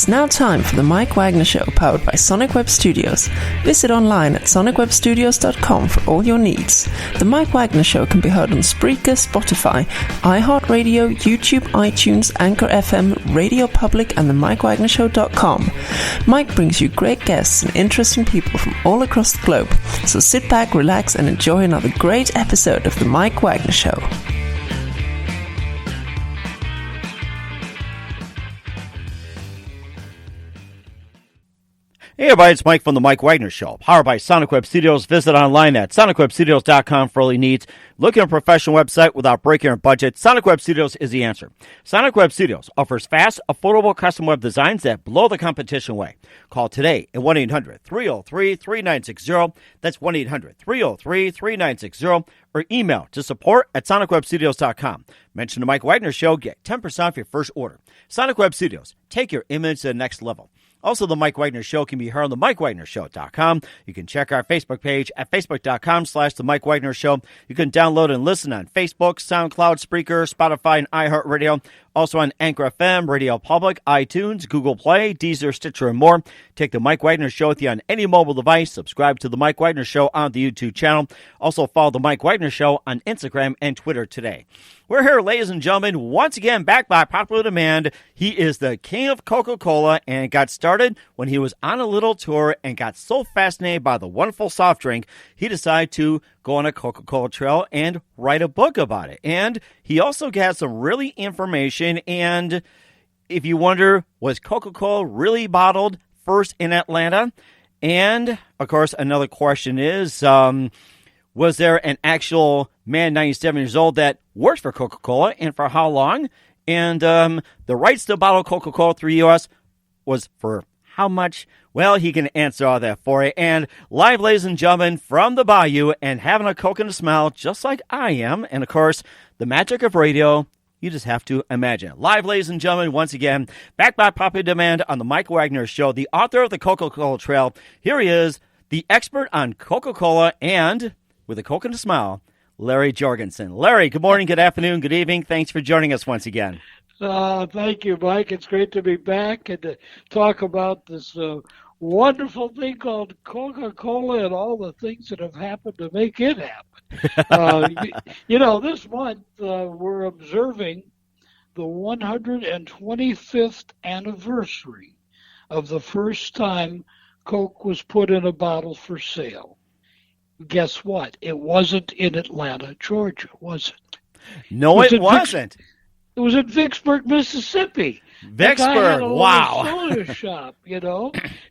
It's now time for the Mike Wagner Show, powered by Sonic Web Studios. Visit online at sonicwebstudios.com for all your needs. The Mike Wagner Show can be heard on Spreaker, Spotify, iHeartRadio, YouTube, iTunes, Anchor FM, Radio Public, and the MikeWagnerShow.com. Mike brings you great guests and interesting people from all across the globe. So sit back, relax, and enjoy another great episode of the Mike Wagner Show. Hey everybody, it's Mike from the Mike Wagner Show, powered by Sonic Web Studios. Visit online at sonicwebstudios.com for all your needs. Looking at a professional website without breaking your budget? Sonic Web Studios is the answer. Sonic Web Studios offers fast, affordable custom web designs that blow the competition away. Call today at 1-800-303-3960. That's 1-800-303-3960. Or email to support@sonicwebstudios.com. Mention the Mike Wagner Show, get 10% off your first order. Sonic Web Studios, take your image to the next level. Also, the Mike Wagner Show can be heard on the MikeWagnerShow.com. You can check our Facebook page at Facebook.com/The Mike Wagner Show. You can download and listen on Facebook, SoundCloud, Spreaker, Spotify, and iHeartRadio. Also on Anchor FM, Radio Public, iTunes, Google Play, Deezer, Stitcher, and more. Take the Mike Wagner Show with you on any mobile device. Subscribe to the Mike Wagner Show on the YouTube channel. Also follow the Mike Wagner Show on Instagram and Twitter today. We're here, ladies and gentlemen, once again, back by popular demand. He is the king of Coca-Cola and got started when he was on a little tour and got so fascinated by the wonderful soft drink, he decided to go on a Coca-Cola trail and write a book about it. And he also got some really information. And if you wonder, was Coca-Cola really bottled first in Atlanta? And, of course, another question is, was there an actual man, 97 years old, that worked for Coca-Cola, and for how long? And the rights to bottle Coca-Cola through U.S. was for how much? Well, he can answer all that for you. And live, ladies and gentlemen, from the Bayou, and having a Coke and a smile, just like I am. And, of course, the magic of radio, you just have to imagine. Live, ladies and gentlemen, once again, back by popular demand on the Mike Wagner Show, the author of the Coca-Cola Trail. Here he is, the expert on Coca-Cola, and with a Coke and a smile, Larry Jorgensen. Larry, good morning, good afternoon, good evening. Thanks for joining us once again. Thank you, Mike. It's great to be back and to talk about this wonderful thing called Coca-Cola and all the things that have happened to make it happen. This month we're observing the 125th anniversary of the first time Coke was put in a bottle for sale. Guess what? It wasn't in Atlanta, Georgia, was it? No, it wasn't. It was in Vicksburg, Mississippi. Vicksburg, wow. Soda shop,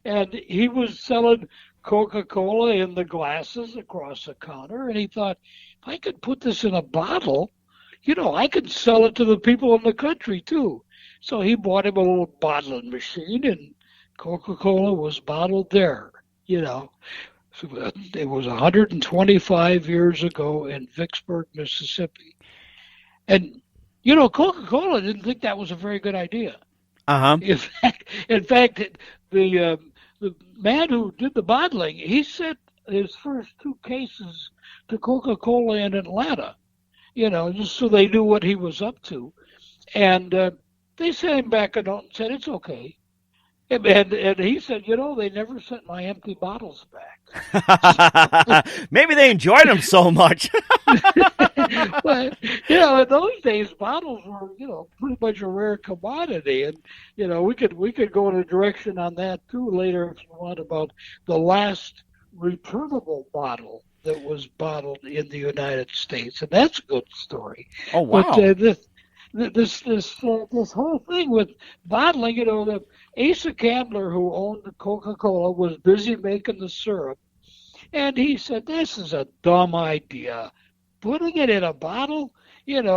and he was selling Coca-Cola in the glasses across the counter, and he thought, if I could put this in a bottle, I could sell it to the people in the country too. So he bought him a little bottling machine, and Coca-Cola was bottled there, So it was 125 years ago in Vicksburg, Mississippi. And, Coca-Cola didn't think that was a very good idea. Uh-huh. In fact, the man who did the bottling, he sent his first 2 cases to Coca-Cola in Atlanta, just so they knew what he was up to. And they sent him back a note and said, it's okay. And he said, they never sent my empty bottles back. Maybe they enjoyed them so much. But, in those days, bottles were, pretty much a rare commodity. And, we could go in a direction on that, too, later if you want, about the last returnable bottle that was bottled in the United States. And that's a good story. Oh, wow. But this whole thing with bottling, the Asa Candler, who owned Coca-Cola, was busy making the syrup, and he said, "This is a dumb idea, putting it in a bottle." It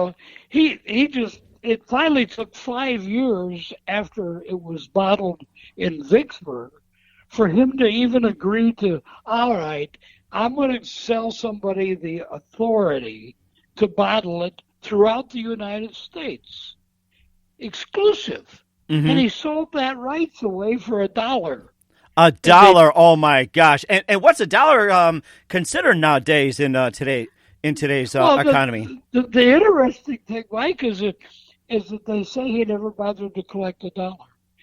finally took 5 years after it was bottled in Vicksburg for him to even agree to, all right, I'm going to sell somebody the authority to bottle it throughout the United States, exclusive. Mm-hmm. And he sold that rights away for $1. $1, oh my gosh! And what's $1 considered nowadays in today's economy? The interesting thing, Mike, is that they say he never bothered to collect $1.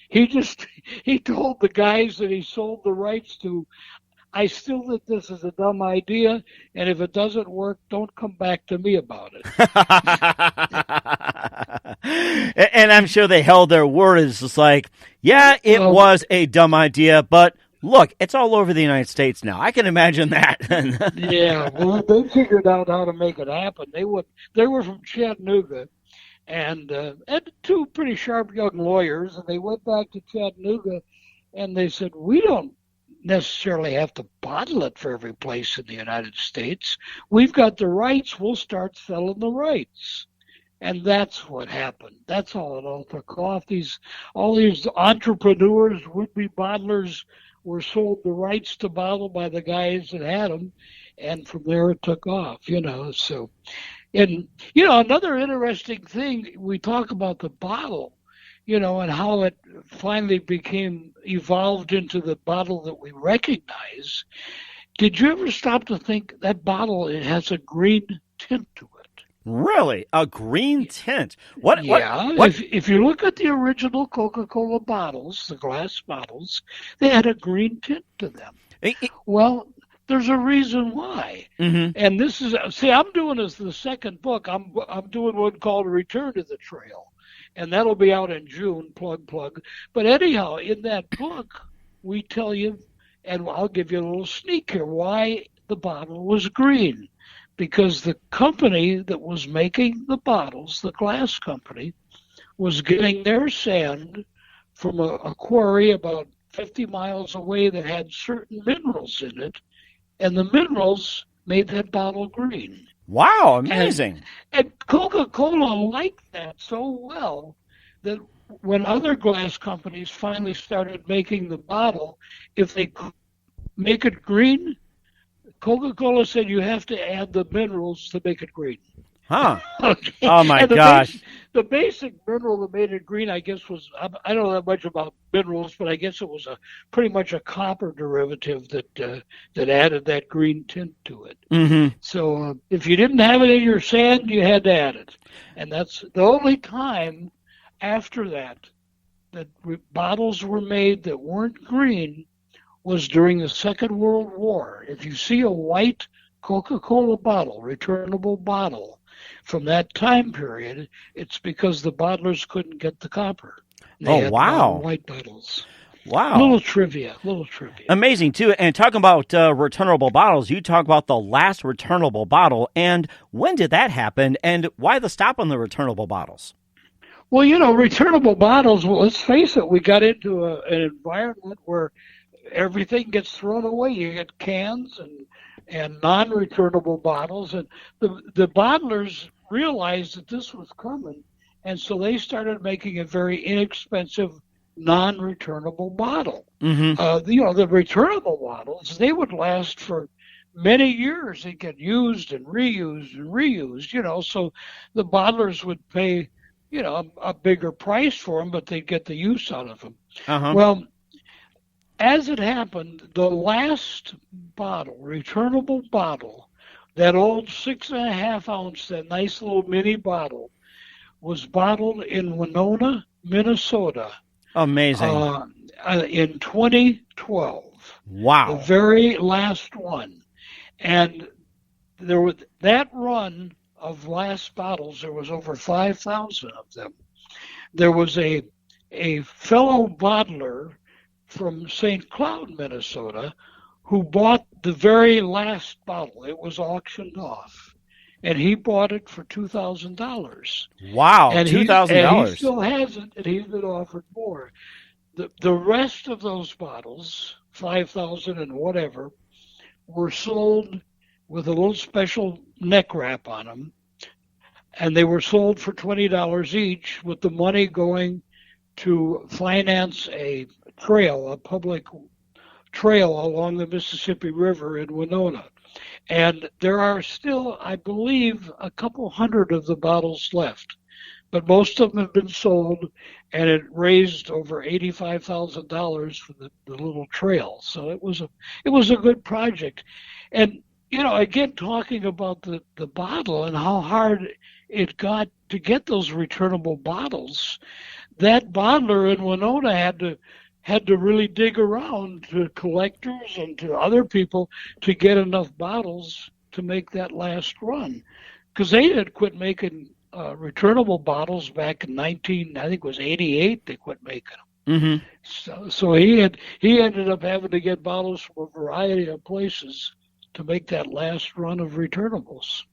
he told the guys that he sold the rights to, I still think this is a dumb idea, and if it doesn't work, don't come back to me about it. And I'm sure they held their word. It's just like, yeah, it was a dumb idea, but look, it's all over the United States now. I can imagine that. Yeah, well, they figured out how to make it happen. They were from Chattanooga, and two pretty sharp young lawyers, and they went back to Chattanooga, and they said, we don't necessarily have to bottle it for every place in the United States. We've got the rights. We'll start selling the rights. And that's what happened. That's all it all took off. All these entrepreneurs, would-be bottlers, were sold the rights to bottle by the guys that had them, and from there it took off, So, and, another interesting thing, we talk about the bottle, and how it finally evolved into the bottle that we recognize. Did you ever stop to think that bottle, it has a green tint to it? Really? A green tint? What? If you look at the original Coca-Cola bottles, the glass bottles, they had a green tint to them. Well, there's a reason why. Mm-hmm. And this is, I'm doing this the second book. I'm doing one called Return to the Trail. And that'll be out in June, plug. But anyhow, in that book, we tell you, and I'll give you a little sneak here, why the bottle was green. Because the company that was making the bottles, the glass company, was getting their sand from a quarry about 50 miles away that had certain minerals in it, and the minerals made that bottle green. Wow, amazing. And Coca-Cola liked that so well that when other glass companies finally started making the bottle, if they could make it green, Coca-Cola said you have to add the minerals to make it green. Huh. Okay. Oh, my gosh. The basic mineral that made it green, I guess, was, I don't know that much about minerals, but I guess it was pretty much a copper derivative that added that green tint to it. Mm-hmm. So if you didn't have it in your sand, you had to add it. And that's the only time after that bottles were made that weren't green was during the Second World War. If you see a white Coca-Cola bottle, returnable bottle, from that time period, it's because the bottlers couldn't get the copper. They had white bottles. Wow. Little trivia. Amazing, too. And talking about returnable bottles, you talk about the last returnable bottle. And when did that happen? And why the stop on the returnable bottles? Well, returnable bottles, let's face it, we got into an environment where everything gets thrown away. You get cans and non-returnable bottles, and the bottlers realized that this was coming, and so they started making a very inexpensive non-returnable bottle. Mm-hmm. The returnable bottles, they would last for many years. They get used and reused, so the bottlers would pay, a bigger price for them, but they'd get the use out of them. Uh-huh. Well, as it happened, the last bottle, returnable bottle, that old 6.5 ounce, that nice little mini bottle, was bottled in Winona, Minnesota. Amazing. In 2012. Wow. The very last one. And there was that run of last bottles, there was over 5,000 of them. There was a fellow bottler from St. Cloud, Minnesota, who bought the very last bottle. It was auctioned off, and he bought it for $2,000. Wow, and $2,000. And he still has it, and he's been offered more. The rest of those bottles, 5,000 and whatever, were sold with a little special neck wrap on them, and they were sold for $20 each, with the money going to finance a public trail along the Mississippi River in Winona. And there are still, I believe, a couple hundred of the bottles left. But most of them have been sold, and it raised over $85,000 for the little trail. So it was a good project. And again, talking about the bottle and how hard it got to get those returnable bottles, that bottler in Winona had to really dig around to collectors and to other people to get enough bottles to make that last run, because they had quit making returnable bottles back in I think it was 88. They quit making them. Mm-hmm. So he ended up having to get bottles from a variety of places to make that last run of returnables.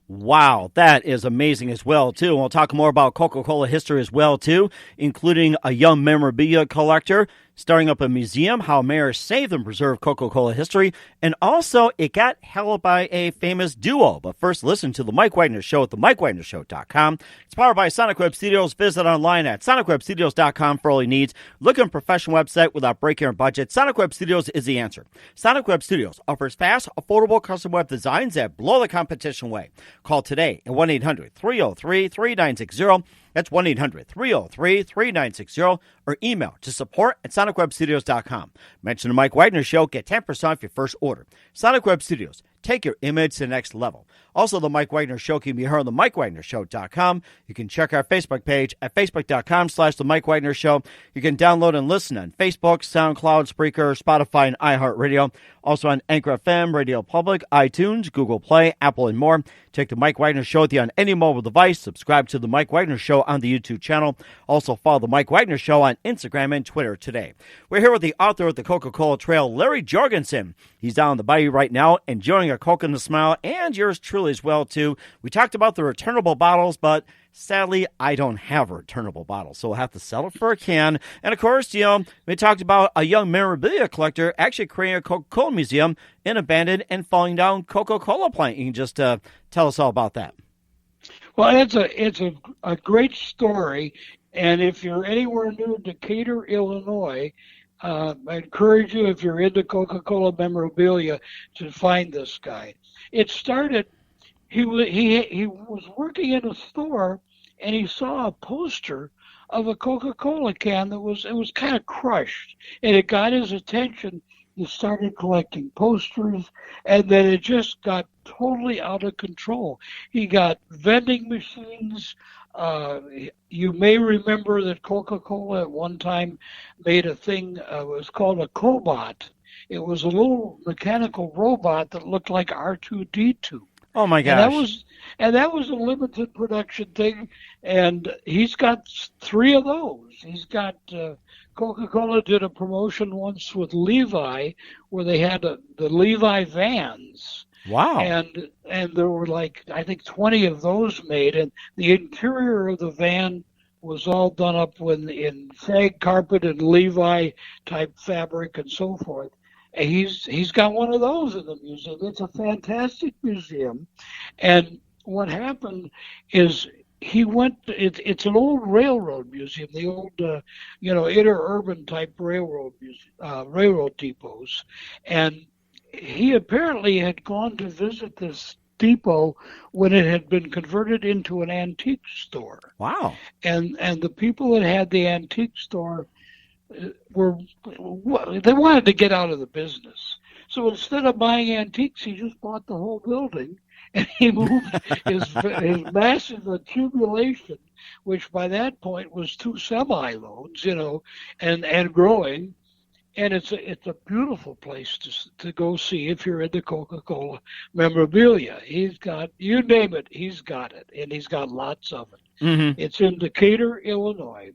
Wow, that is amazing as well, too. And we'll talk more about Coca-Cola history as well, too, including a young memorabilia collector starting up a museum, how mayors saved and preserved Coca-Cola history, and also it got held by a famous duo. But first, listen to The Mike Wagner Show at themikewagnershow.com. It's powered by Sonic Web Studios. Visit online at sonicwebstudios.com for all your needs. Look at a professional website without breaking your budget. Sonic Web Studios is the answer. Sonic Web Studios offers fast, affordable custom web designs that blow the competition away. Call today at 1-800-303-3960. That's 1-800-303-3960, or email to support@sonicwebstudios.com. Mention the Mike Wagner Show, get 10% off your first order. Sonic Web Studios, take your image to the next level. Also, the Mike Wagner Show can be heard on the MikeWagnerShow.com. You can check our Facebook page at facebook.com/the Mike Wagner Show. You can download and listen on Facebook, SoundCloud, Spreaker, Spotify, and iHeartRadio. Also on Anchor FM, Radio Public, iTunes, Google Play, Apple, and more. Take the Mike Wagner Show with you on any mobile device. Subscribe to the Mike Wagner Show on the YouTube channel. Also follow the Mike Wagner Show on Instagram and Twitter today. We're here with the author of the Coca-Cola Trail, Larry Jorgensen. He's down in the bayou right now, enjoying a Coke in the smile, and yours truly as well, too. We talked about the returnable bottles, but sadly, I don't have a returnable bottle, so we'll have to settle for a can. And, of course, we talked about a young memorabilia collector actually creating a Coca-Cola museum in abandoned and falling down Coca-Cola plant. You can just tell us all about that. Well, it's a great story, and if you're anywhere near Decatur, Illinois, I encourage you, if you're into Coca-Cola memorabilia, to find this guy. It started, he was working in a store, and he saw a poster of a Coca-Cola can it was kind of crushed, and it got his attention. He started collecting posters, and then it just got totally out of control. He got vending machines. You may remember that Coca-Cola at one time made a thing, it was called a Cobot. It was a little mechanical robot that looked like R2-D2. Oh my gosh. And that was a limited production thing, and he's got 3 of those. He's got Coca-Cola did a promotion once with Levi where they had the Levi vans. Wow. And there were I think 20 of those made, and the interior of the van was all done up in shag carpet and Levi type fabric and so forth. And he's got one of those in the museum. It's a fantastic museum. And what happened is he went. It's an old railroad museum, the old interurban type railroad depots, and he apparently had gone to visit this depot when it had been converted into an antique store. Wow. And the people that had the antique store they wanted to get out of the business. So instead of buying antiques, he just bought the whole building, and he moved his massive accumulation, which by that point was 2 semi-loads, and growing. And it's a beautiful place to go see if you're into Coca-Cola memorabilia. He's got, you name it, he's got it, and he's got lots of it. Mm-hmm. It's in Decatur, Illinois.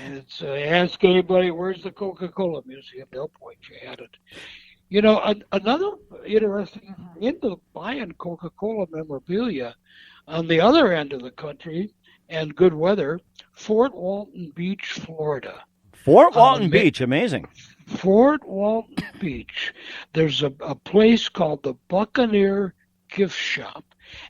And it's ask anybody, where's the Coca-Cola Museum? They'll point you at it. Another interesting, if you're into buying Coca-Cola memorabilia, on the other end of the country and good weather, Fort Walton Beach, Florida. Fort Walton Beach, amazing. Fort Walton Beach. There's a place called the Buccaneer Gift Shop,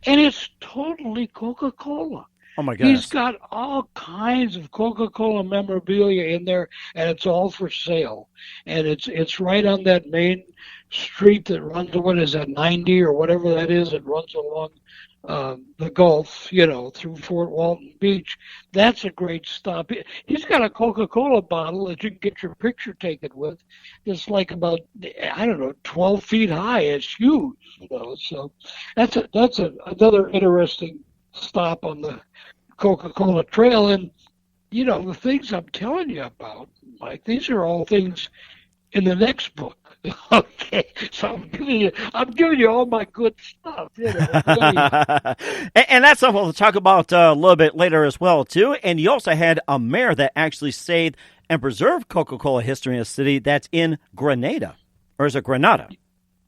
and it's totally Coca-Cola. Oh my goodness. He's got all kinds of Coca-Cola memorabilia in there, and it's all for sale. And it's right on that main street that runs, what is that, 90 or whatever that is, it runs along the Gulf, through Fort Walton Beach. That's a great stop. He's got a Coca-Cola bottle that you can get your picture taken with. It's like about, I don't know, 12 feet high. It's huge, So that's another interesting stop on the Coca-Cola Trail. And the things I'm telling you about, Mike, these are all things in the next book. Okay, so I'm giving you all my good stuff. And that's something we'll talk about a little bit later as well, too. And you also had a mayor that actually saved and preserved Coca-Cola history in a city that's in Grenada. Or is it Grenada?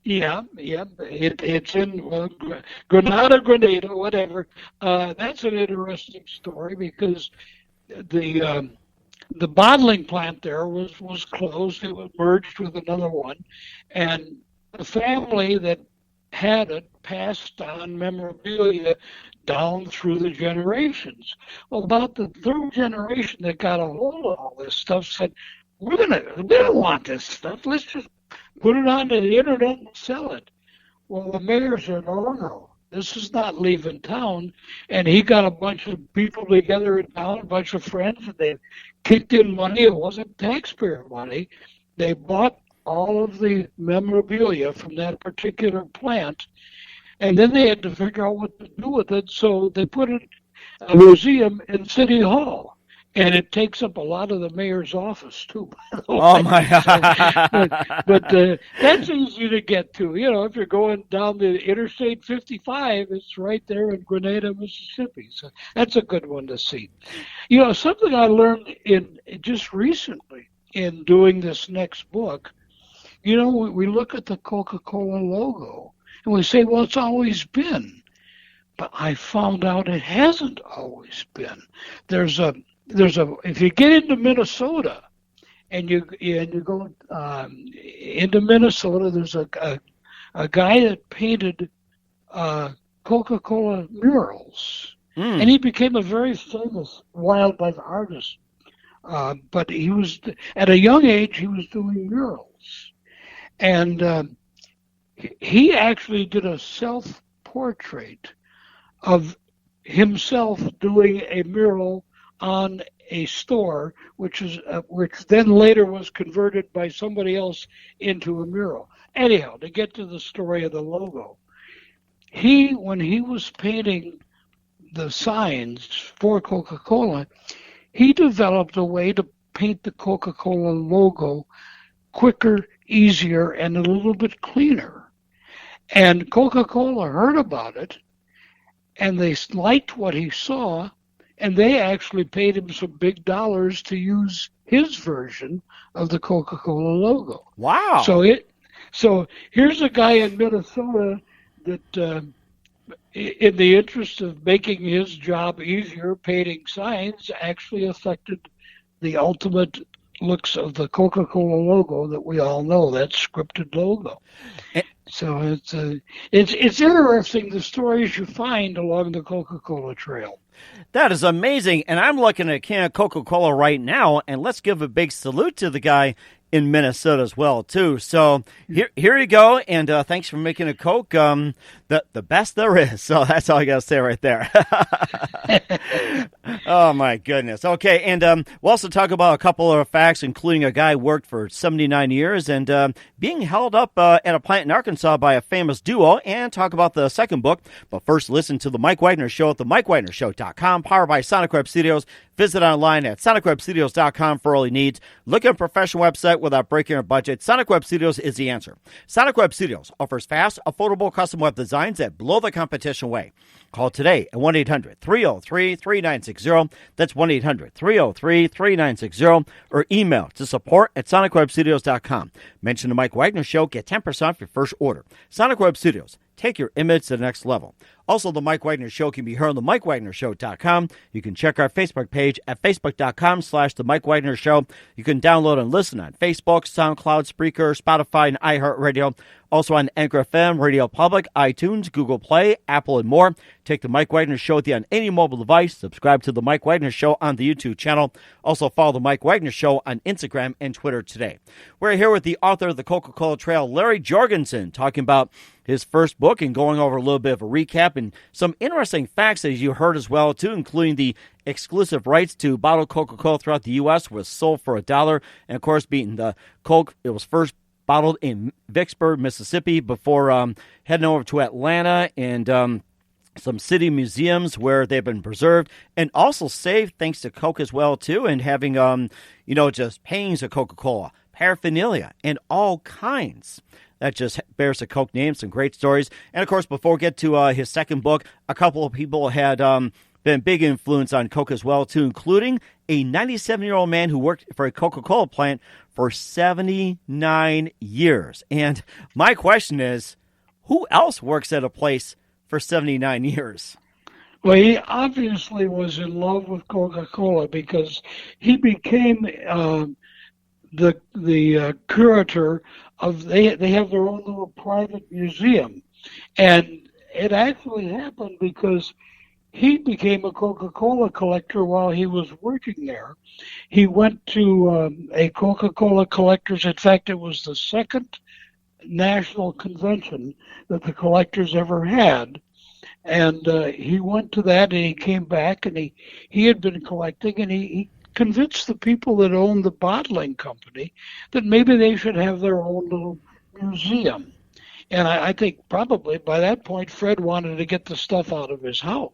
Yeah. It's in Grenada, whatever. That's an interesting story because the bottling plant there was closed. It was merged with another one. And the family that had it passed on memorabilia down through the generations. Well, about the third generation that got a hold of all this stuff said, we don't want this stuff. Let's just put it onto the internet and sell it. Well, the mayor said, oh, no. This is not leaving town. And he got a bunch of people together in town, a bunch of friends, and they kicked in money. It wasn't taxpayer money. They bought all of the memorabilia from that particular plant, and then they had to figure out what to do with it. So they put it in a museum in City Hall. And it takes up a lot of the mayor's office, too. Oh, my God. But that's easy to get to. If you're going down the Interstate 55, it's right there in Grenada, Mississippi. So that's a good one to see. Something I learned just recently in doing this next book, we look at the Coca-Cola logo, and we say, well, it's always been. But I found out it hasn't always been. If you get into Minnesota and you go into Minnesota, there's a guy that painted Coca-Cola murals, and he became a very famous wildlife artist. But he was at a young age he was doing murals, and he actually did a self-portrait of himself doing a mural on a store, which then later was converted by somebody else into a mural. Anyhow, to get to the story of the logo, when he was painting the signs for Coca-Cola, he developed a way to paint the Coca-Cola logo quicker, easier, and a little bit cleaner. And Coca-Cola heard about it, and they liked what he saw, and they actually paid him some big dollars to use his version of the Coca-Cola logo. Wow. So here's a guy in Minnesota that, in the interest of making his job easier, painting signs, actually affected the ultimate looks of the Coca-Cola logo that we all know, that scripted logo. So it's interesting, the stories you find along the Coca-Cola Trail. That is amazing. And I'm looking at a can of Coca-Cola right now, and let's give a big salute to the guy in Minnesota as well, too. So here you go, and thanks for making a Coke the best there is. So that's all I got to say right there. Oh, my goodness. Okay, and we'll also talk about a couple of facts, including a guy who worked for 79 years and being held up at a plant in Arkansas by a famous duo, and talk about the second book. But first, listen to The Mike Wagner Show at themikewagnershow.com, powered by Sonic Web Studios. Visit online at sonicwebstudios.com for all your needs. Look at a professional website without breaking your budget. Sonic Web Studios is the answer. Sonic Web Studios offers fast, affordable custom web designs that blow the competition away. Call today at 1-800-303-3960. That's 1-800-303-3960. Or email to support@sonicwebstudios.com. Mention the Mike Wagner Show. Get 10% off your first order. Sonic Web Studios. Take your image to the next level. Also, the Mike Wagner Show can be heard on themikewagnershow.com. You can check our Facebook page at facebook.com/The Mike Wagner Show. You can download and listen on Facebook, SoundCloud, Spreaker, Spotify, and iHeartRadio. Also on Anchor FM, Radio Public, iTunes, Google Play, Apple, and more. Take the Mike Wagner Show with you on any mobile device. Subscribe to the Mike Wagner Show on the YouTube channel. Also follow the Mike Wagner Show on Instagram and Twitter today. We're here with the author of the Coca-Cola Trail, Larry Jorgensen, talking about his first book and going over a little bit of a recap and some interesting facts that you heard as well, too, including the exclusive rights to bottled Coca-Cola throughout the U.S. was sold for $1. And, of course, being the Coke, it was first bottled in Vicksburg, Mississippi, before heading over to Atlanta and some city museums where they've been preserved and also saved thanks to Coke as well, too, and having, just paintings of Coca-Cola, paraphernalia, and all kinds. That just bears the Coke name, some great stories. And, of course, before we get to his second book, a couple of people had been a big influence on Coke as well, too, including a 97-year-old man who worked for a Coca-Cola plant for 79 years. And my question is, who else works at a place for 79 years? Well, he obviously was in love with Coca-Cola because he became the curator of, they have their own little private museum. And it actually happened because he became a Coca-Cola collector while he was working there. He went to a Coca-Cola collectors. In fact, it was the second national convention that the collectors ever had. And he went to that and he came back and he had been collecting and he convinced the people that owned the bottling company that maybe they should have their own little museum. And I think probably by that point, Fred wanted to get the stuff out of his house,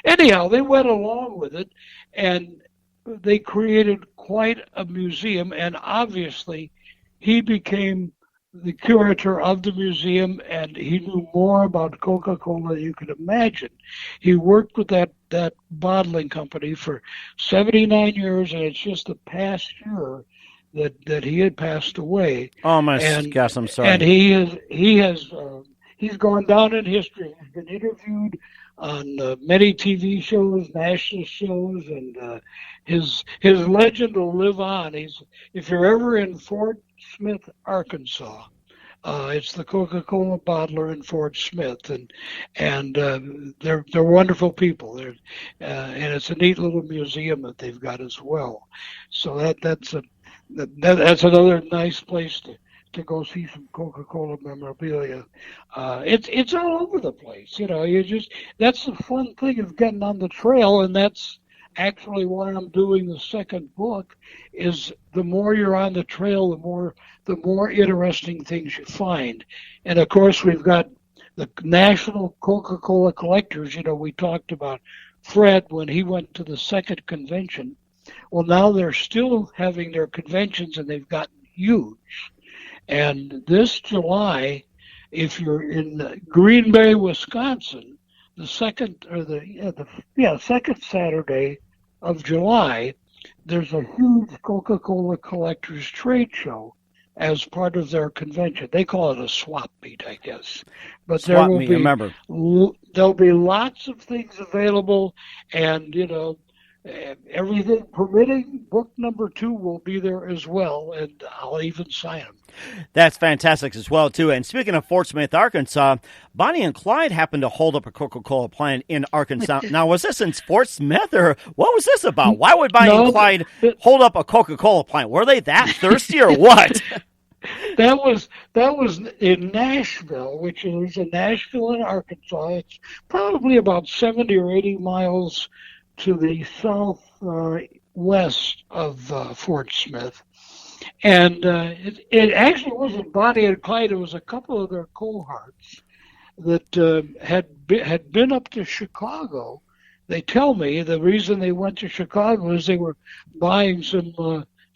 Anyhow, they went along with it, and they created quite a museum, and obviously he became the curator of the museum, and he knew more about Coca-Cola than you could imagine. He worked with that bottling company for 79 years, and it's just the past year that he had passed away. Oh my gosh, I'm sorry. And he's gone down in history. He's been interviewed on many TV shows, national shows, and his legend will live on. If you're ever in Fort Smith, Arkansas, it's the Coca-Cola bottler in Fort Smith, and they're wonderful people. And it's a neat little museum that they've got as well. So that's another nice place to go see some Coca-Cola memorabilia. It's all over the place, that's the fun thing of getting on the trail, and that's actually why I'm doing the second book. Is the more you're on the trail, the more interesting things you find. And of course, we've got the National Coca-Cola Collectors. We talked about Fred when he went to the second convention. Well, now they're still having their conventions, and they've gotten huge. And this July, if you're in Green Bay, Wisconsin, the second Saturday of July, there's a huge Coca-Cola Collectors trade show as part of their convention. They call it a swap meet, I guess. But there'll be lots of things available, and everything permitting, book number 2 will be there as well, and I'll even sign them. That's fantastic as well, too. And speaking of Fort Smith, Arkansas, Bonnie and Clyde happened to hold up a Coca-Cola plant in Arkansas. Now, was this in Fort Smith, or what was this about? Why would Bonnie and Clyde hold up a Coca-Cola plant? Were they that thirsty or what? That was in Nashville, which is in Nashville in Arkansas. It's probably about 70 or 80 miles to the southwest of Fort Smith. And it actually wasn't Bonnie and Clyde. It was a couple of their cohorts that had been up to Chicago. They tell me the reason they went to Chicago is they were buying some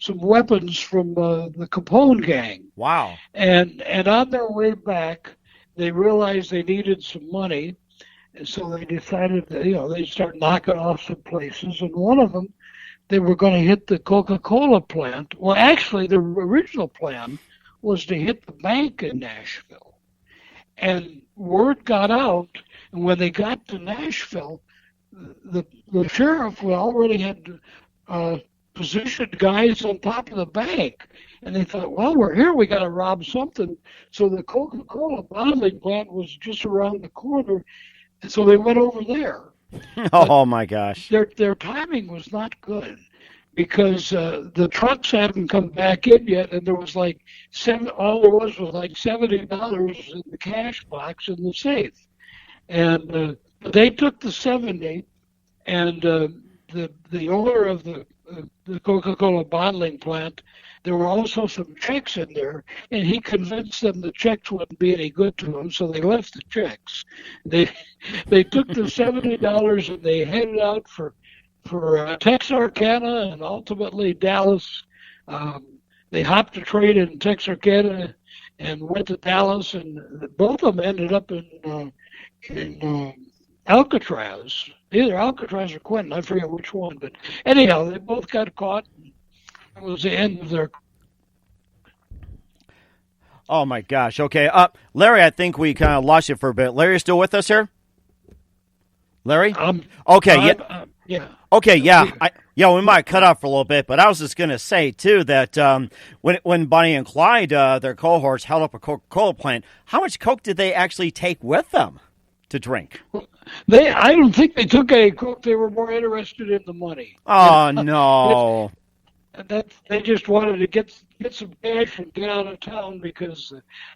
weapons from the Capone gang. Wow. And on their way back, they realized they needed some money. So they decided that, they'd start knocking off some places. And one of them, they were going to hit the Coca-Cola plant. Well, actually, the original plan was to hit the bank in Nashville. And word got out, and when they got to Nashville, the sheriff already had positioned guys on top of the bank. And they thought, well, we're here, we got to rob something. So the Coca-Cola bottling plant was just around the corner, and so they went over there. Oh, my gosh. Their timing was not good because the trucks hadn't come back in yet, and there was like all there was like $70 in the cash box in the safe. And they took the 70, and the owner of the Coca-Cola bottling plant, there were also some checks in there, and he convinced them the checks wouldn't be any good to them, so they left the checks. They took the $70 and they headed out for Texarkana and ultimately Dallas. They hopped a train in Texarkana and went to Dallas, and both of them ended up in Alcatraz. Either Alcatraz or Quentin, I forget which one. But anyhow, they both got caught. It was the end of their... Oh, my gosh. Okay. Larry, I think we kind of lost you for a bit. Larry, you still with us here? Larry? Okay. Yeah. Okay, yeah. We might cut off for a little bit, but I was just going to say, too, that when Bonnie and Clyde, their cohorts, held up a Coca-Cola plant, how much Coke did they actually take with them to drink? I don't think they took any Coke. They were more interested in the money. Oh, no. They just wanted to get some cash and get out of town because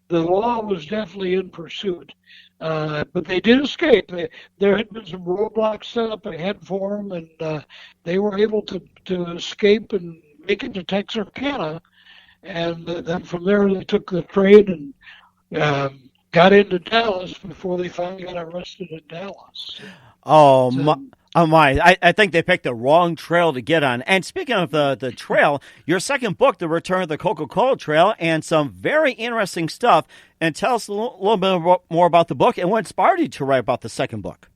the law was definitely in pursuit. But they did escape. There had been some roadblocks set up ahead for them, and they were able to escape and make it to Texarkana. And then from there they took the train and got into Dallas before they finally got arrested in Dallas. Oh, my. I think they picked the wrong trail to get on. And speaking of the trail, your second book, The Return of the Coca-Cola Trail, and some very interesting stuff. And tell us a little bit more about the book and what inspired you to write about the second book.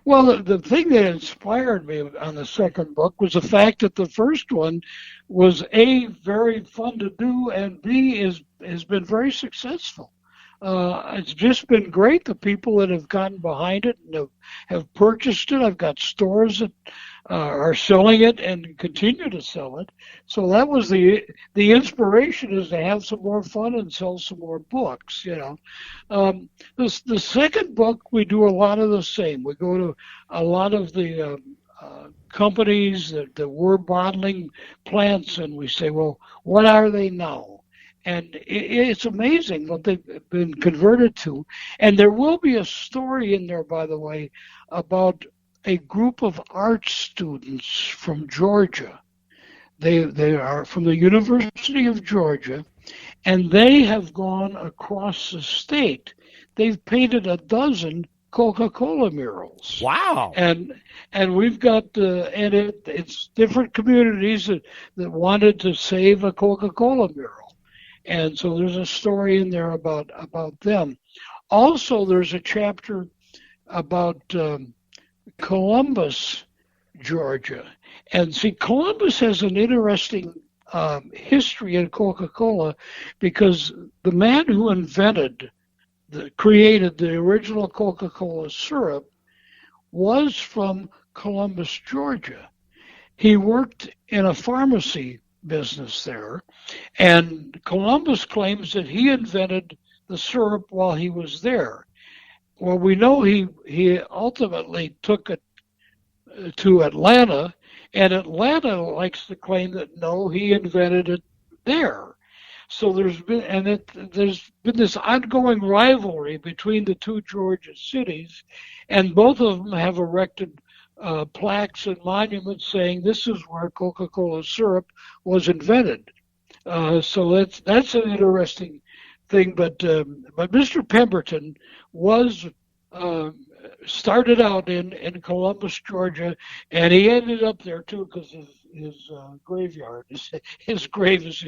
Well, the thing that inspired me on the second book was the fact that the first one was A, very fun to do, and B, has been very successful. It's just been great. The people that have gotten behind it and have purchased it. I've got stores that are selling it and continue to sell it. So that was the inspiration, is to have some more fun and sell some more books. The second book, we do a lot of the same. We go to a lot of the companies that were bottling plants, and we say, well, what are they now? And it's amazing what they've been converted to. And there will be a story in there, by the way, about a group of art students from Georgia. They are from the University of Georgia, and they have gone across the state. They've painted 12 Coca-Cola murals. Wow! And we've got it's different communities that wanted to save a Coca-Cola mural. And so there's a story in there about them. Also, there's a chapter about Columbus, Georgia. And see, Columbus has an interesting history in Coca-Cola, because the man who created the original Coca-Cola syrup was from Columbus, Georgia. He worked in a pharmacy business there, and Columbus claims that he invented the syrup while he was there. Well, we know he ultimately took it to Atlanta, and Atlanta likes to claim that no, he invented it there. So there's been this ongoing rivalry between the two Georgia cities, and both of them have erected plaques and monuments saying this is where Coca-Cola syrup was invented. So that's an interesting thing. But Mr. Pemberton was started out in Columbus, Georgia, and he ended up there too because his graveyard, his grave is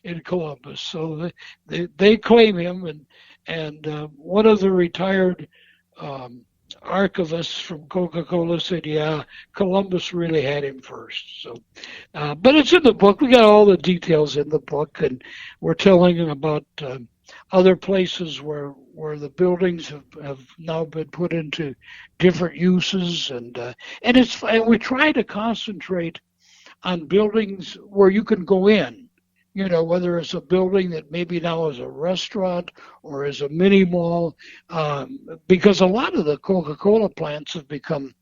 in Columbus. So they claim him, and one of the retired archivists from Coca-Cola said, yeah, Columbus really had him first. So, but it's in the book. We got all the details in the book, and we're telling them about other places where the buildings have now been put into different uses, and we try to concentrate on buildings where you can go in. Whether it's a building that maybe now is a restaurant or is a mini mall, because a lot of the Coca-Cola plants have become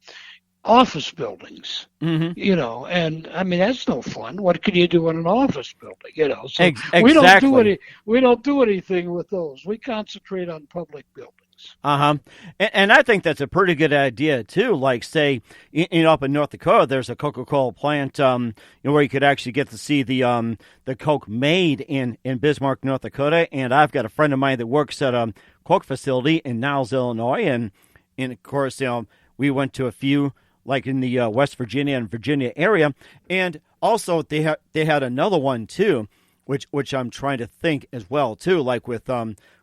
office buildings, and I mean that's no fun. What can you do in an office building, So Exactly. we don't do anything with those. We concentrate on public buildings. And I think that's a pretty good idea too. Like say, up in North Dakota, there's a Coca-Cola plant, where you could actually get to see the Coke made in Bismarck, North Dakota. And I've got a friend of mine that works at a Coke facility in Niles, Illinois, and of course, we went to a few, like in the West Virginia and Virginia area, and also they had another one too, which I'm trying to think as well too, like with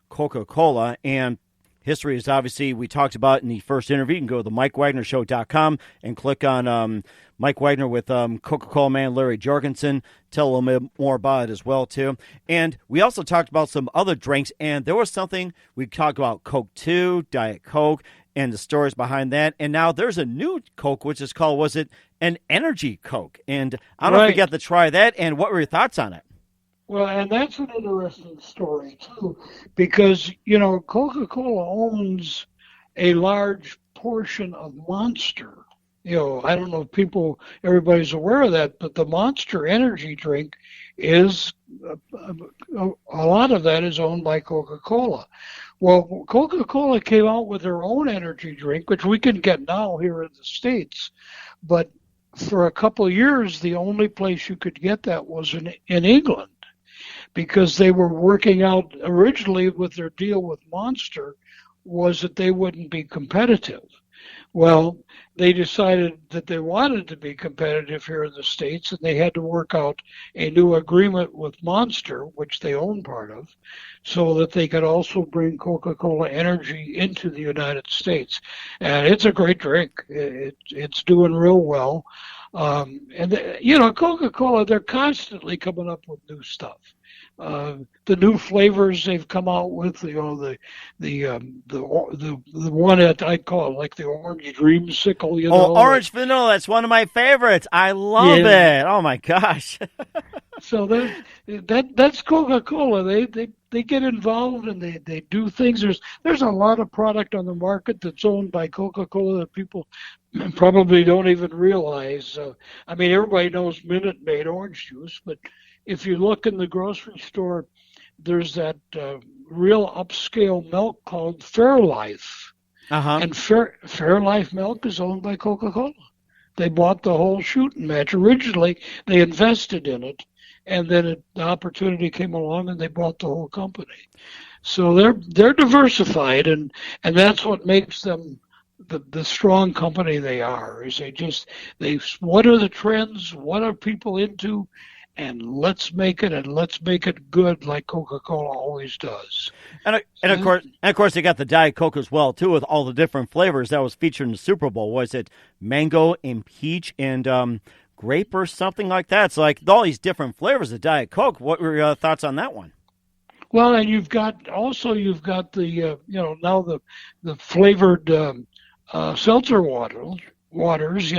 Coca-Cola. And history is obviously, we talked about in the first interview. You can go to the MikeWagnerShow.com and click on Mike Wagner with Coca-Cola man Larry Jorgensen. Tell a little bit more about it as well too. And we also talked about some other drinks, and there was something we talked about: Coke 2, Diet Coke, and the stories behind that. And now there's a new Coke, which is called, was it an Energy Coke? And I don't know if you got to try that. And what were your thoughts on it? Well, and that's an interesting story, too, because, Coca-Cola owns a large portion of Monster. I don't know if everybody's aware of that, but the Monster energy drink is, a lot of that is owned by Coca-Cola. Well, Coca-Cola came out with their own energy drink, which we can get now here in the States, but for a couple of years, the only place you could get that was in England, because they were working out originally with their deal with Monster was that they wouldn't be competitive. Well, they decided that they wanted to be competitive here in the States, and they had to work out a new agreement with Monster, which they own part of, so that they could also bring Coca-Cola Energy into the United States. And it's a great drink. It's doing real well. Coca-Cola, they're constantly coming up with new stuff. The new flavors they've come out with, the one that I call it, like the orange dreamsicle, orange vanilla. That's one of my favorites. I love it. Oh my gosh. So that's Coca-Cola. They get involved and they do things. There's a lot of product on the market that's owned by Coca-Cola that people probably don't even realize. I mean, everybody knows Minute Maid orange juice, but if you look in the grocery store, there's that real upscale milk called Fairlife. And Fairlife milk is owned by Coca-Cola. They bought the whole shooting match. Originally, they invested in it, and then the opportunity came along, and they bought the whole company. So they're diversified, and that's what makes them the strong company they are. Is what are the trends? What are people into? And let's make it good, like Coca-Cola always does. And of course, they got the Diet Coke as well too, with all the different flavors that was featured in the Super Bowl. Was it mango and peach and grape or something like that? It's like all these different flavors of Diet Coke. What were your thoughts on that one? Well, and you've got the now the flavored seltzer waters.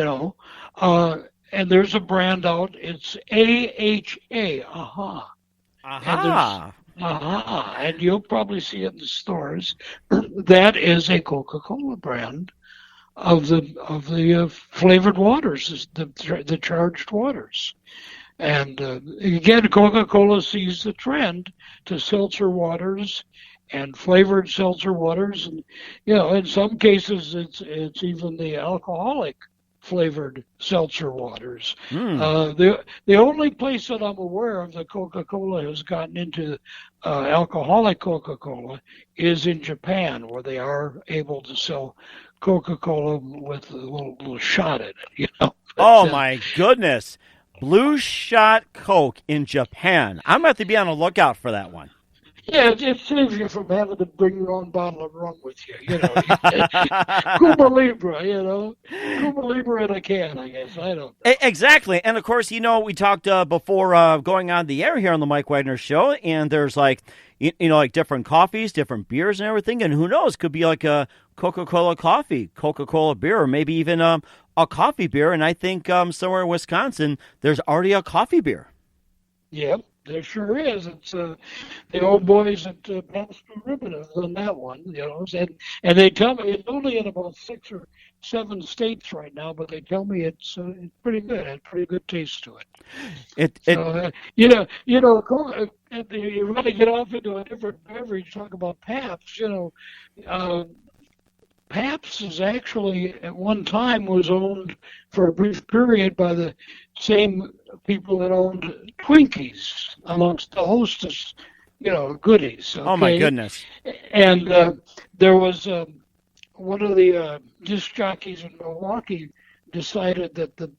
And there's a brand out. It's AHA. And you'll probably see it in the stores. That is a Coca-Cola brand of the flavored waters, the charged waters. And again, Coca-Cola sees the trend to seltzer waters and flavored seltzer waters, and in some cases it's even the alcoholic flavored seltzer waters. The only place that I'm aware of that Coca-Cola has gotten into alcoholic Coca-Cola is in Japan, where they are able to sell Coca-Cola with a little shot in it. Oh my goodness. Blue Shot Coke in Japan. I'm going to have to be on the lookout for that one. Yeah, it saves you from having to bring your own bottle of rum with you. Cuba Libre, Cuba Libre in a can, I guess. I don't know. Exactly. And of course, we talked before going on the air here on the Mike Wagner Show, and there's like, like different coffees, different beers and everything. And who knows, could be like a Coca-Cola coffee, Coca-Cola beer, or maybe even a coffee beer. And I think somewhere in Wisconsin, there's already a coffee beer. Yep. There sure is. It's the old boys at Pass Through Ribbon have done that one, and they tell me it's only in about 6 or 7 states right now, but they tell me it's pretty good. It has pretty good taste to it. You want to get off into a different beverage. Talk about Pabst. Pabst is actually at one time was owned for a brief period by the same people that owned Twinkies amongst the Hostess, goodies. Okay? Oh my goodness! And there was one of the disc jockeys in Milwaukee decided that the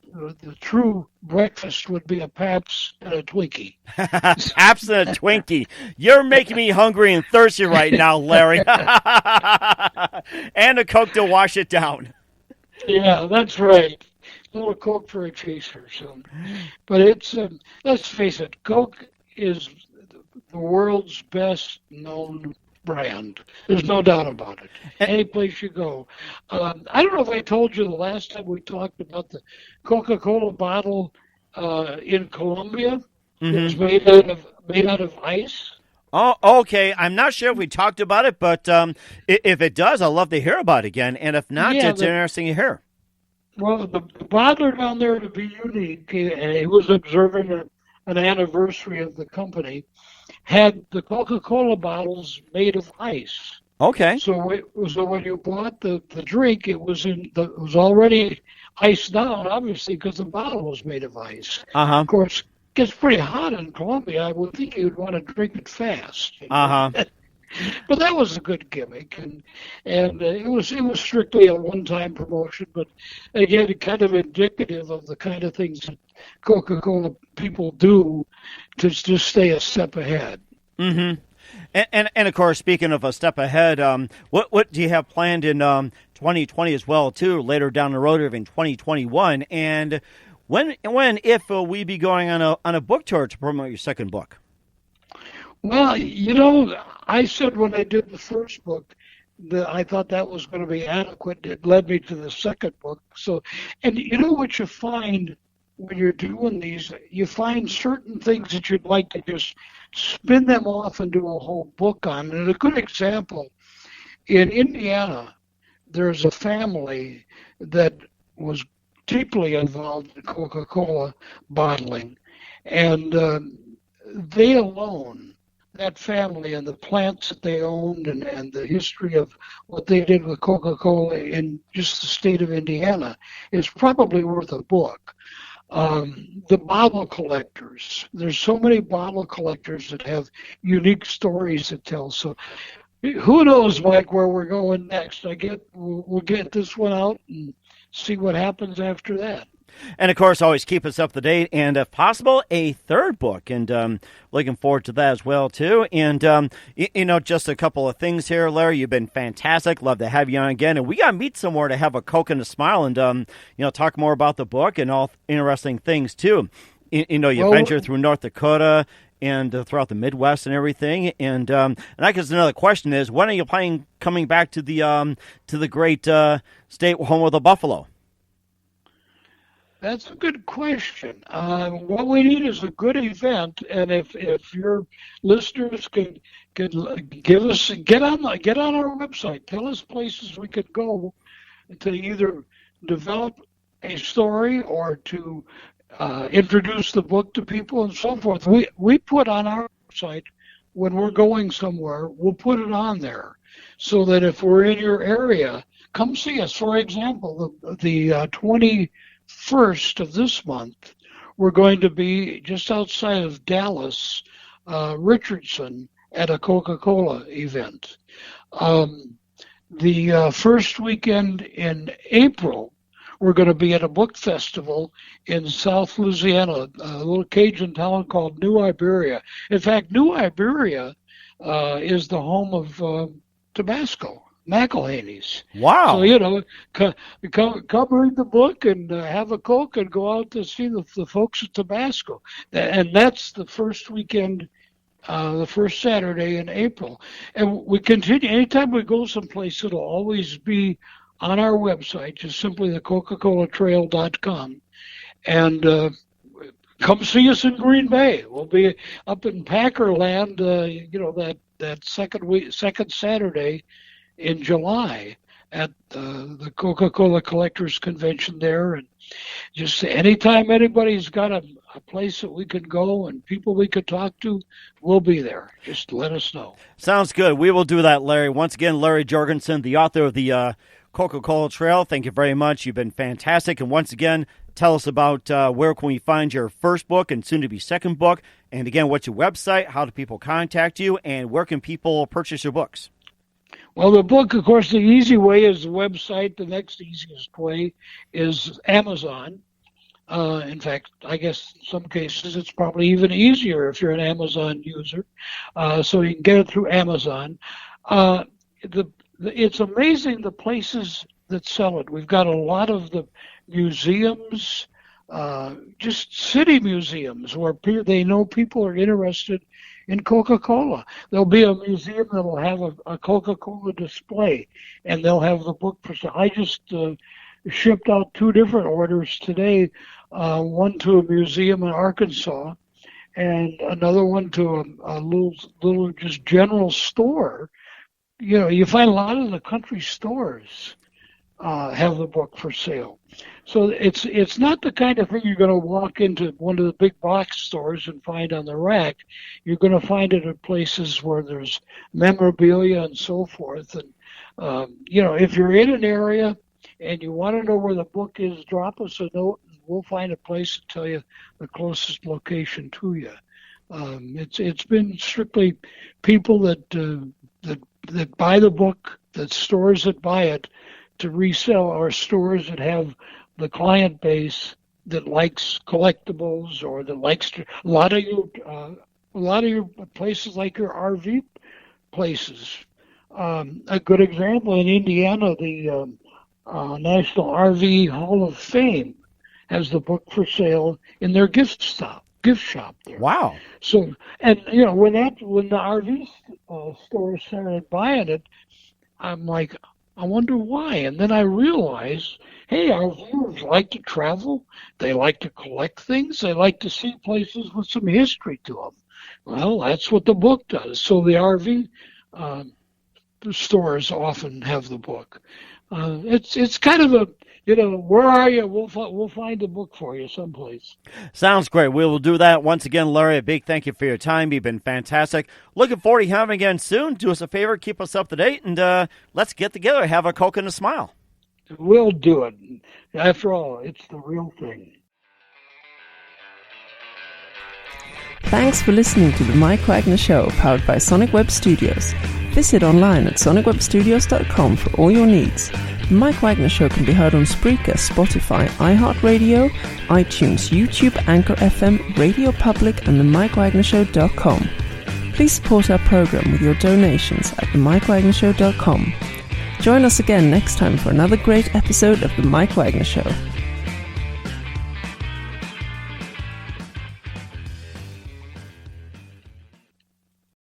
true breakfast would be a Pabst and a Twinkie. Pabst and a Twinkie. You're making me hungry and thirsty right now, Larry. And a Coke to wash it down. Yeah, that's right. A little Coke for a chaser. But it's, let's face it, Coke is the world's best known brand. There's no doubt about it. Any place you go. I don't know if I told you the last time we talked about the Coca-Cola bottle in Colombia. Mm-hmm. It was made out of ice. Oh, okay. I'm not sure if we talked about it, but if it does, I'd love to hear about it again. And if not, it's interesting to hear. Well, the bottler down there, to be unique, he was observing an anniversary of the company, had the Coca-Cola bottles made of ice. Okay. So when you bought the drink, it was already iced down, obviously, because the bottle was made of ice. Uh-huh. Of course, it gets pretty hot in Colombia. I would think you'd want to drink it fast. Uh-huh. But that was a good gimmick, and it was strictly a one-time promotion, but again, kind of indicative of the kind of things that Coca-Cola people do to just stay a step ahead. Mm-hmm. And of course, speaking of a step ahead, what do you have planned in 2020 as well, too, later down the road, or in 2021? And if we be going on a book tour to promote your second book? Well, I said when I did the first book that I thought that was going to be adequate. It led me to the second book. So, and what you find when you're doing these, you find certain things that you'd like to just spin them off and do a whole book on. And a good example, in Indiana, there's a family that was deeply involved in Coca-Cola bottling. And they alone, that family and the plants that they owned and the history of what they did with Coca-Cola in just the state of Indiana is probably worth a book. The bottle collectors, there's so many bottle collectors that have unique stories to tell. So who knows, Mike, where we're going next. We'll get this one out and see what happens after that. And, of course, always keep us up to date, and if possible, a third book. And looking forward to that as well, too. And, just a couple of things here, Larry. You've been fantastic. Love to have you on again. And we got to meet somewhere to have a Coke and a smile and, talk more about the book and all interesting things, too. You venture through North Dakota and throughout the Midwest and everything. And I guess another question is, when are you planning coming back to the great state home of the Buffalo? That's a good question. What we need is a good event, and if your listeners could get on our website, tell us places we could go to either develop a story or to introduce the book to people and so forth. We put on our website when we're going somewhere, we'll put it on there so that if we're in your area, come see us. For example, the 21st of this month, we're going to be just outside of Dallas, Richardson, at a Coca-Cola event. The first weekend in April, we're going to be at a book festival in South Louisiana, a little Cajun town called New Iberia. In fact, New Iberia is the home of Tabasco. McElhaney's. Wow. So, come read the book and have a Coke and go out to see the folks at Tabasco. And that's the first weekend, the first Saturday in April. And we continue, anytime we go someplace, it'll always be on our website, just simply the Coca-ColaTrail.com. And come see us in Green Bay. We'll be up in Packerland, that second Saturday in July at the Coca-Cola Collectors Convention there. And just anytime anybody's got a place that we can go and people we could talk to, we'll be there. Just let us know. Sounds good. We will do that, Larry. Once again, Larry Jorgensen, the author of the Coca-Cola Trail. Thank you very much. You've been fantastic. And once again, tell us about where can we find your first book and soon-to-be second book. And again, what's your website? How do people contact you? And where can people purchase your books? Well, the book, of course, the easy way is the website. The next easiest way is Amazon. In fact, I guess in some cases it's probably even easier if you're an Amazon user. So you can get it through Amazon. It's amazing the places that sell it. We've got a lot of the museums, just city museums where they know people are interested in Coca-Cola. There'll be a museum that'll have a Coca-Cola display, and they'll have the book for sale. I just shipped out 2 different orders today, one to a museum in Arkansas, and another one to a little just general store. You find a lot of the country stores have the book for sale. So it's not the kind of thing you're going to walk into one of the big box stores and find on the rack. You're going to find it at places where there's memorabilia and so forth. And, if you're in an area and you want to know where the book is, drop us a note and we'll find a place to tell you the closest location to you. It's been strictly people that buy the book, that stores that buy it to resell, or stores that have the client base that likes collectibles or that likes a lot of your places like your RV places. A good example in Indiana, the National RV Hall of Fame has the book for sale in their gift shop there. Wow. So, and when the RV store started buying it, I'm like, I wonder why. And then I realized, hey, our viewers like to travel. They like to collect things. They like to see places with some history to them. Well, that's what the book does. So the RV stores often have the book. It's kind of a, where are you? We'll find a book for you someplace. Sounds great. We will do that. Once again, Larry, a big thank you for your time. You've been fantastic. Looking forward to having you again soon. Do us a favor, keep us up to date, and let's get together, have a Coke and a smile. We'll do it. After all, it's the real thing. Thanks for listening to the Mike Wagner Show, powered by Sonic Web Studios. Visit online at sonicwebstudios.com for all your needs. The Mike Wagner Show can be heard on Spreaker, Spotify, iHeartRadio, iTunes, YouTube, Anchor FM, Radio Public, and themikewagnershow.com. Please support our program with your donations at themikewagnershow.com. Join us again next time for another great episode of The Mike Wagner Show.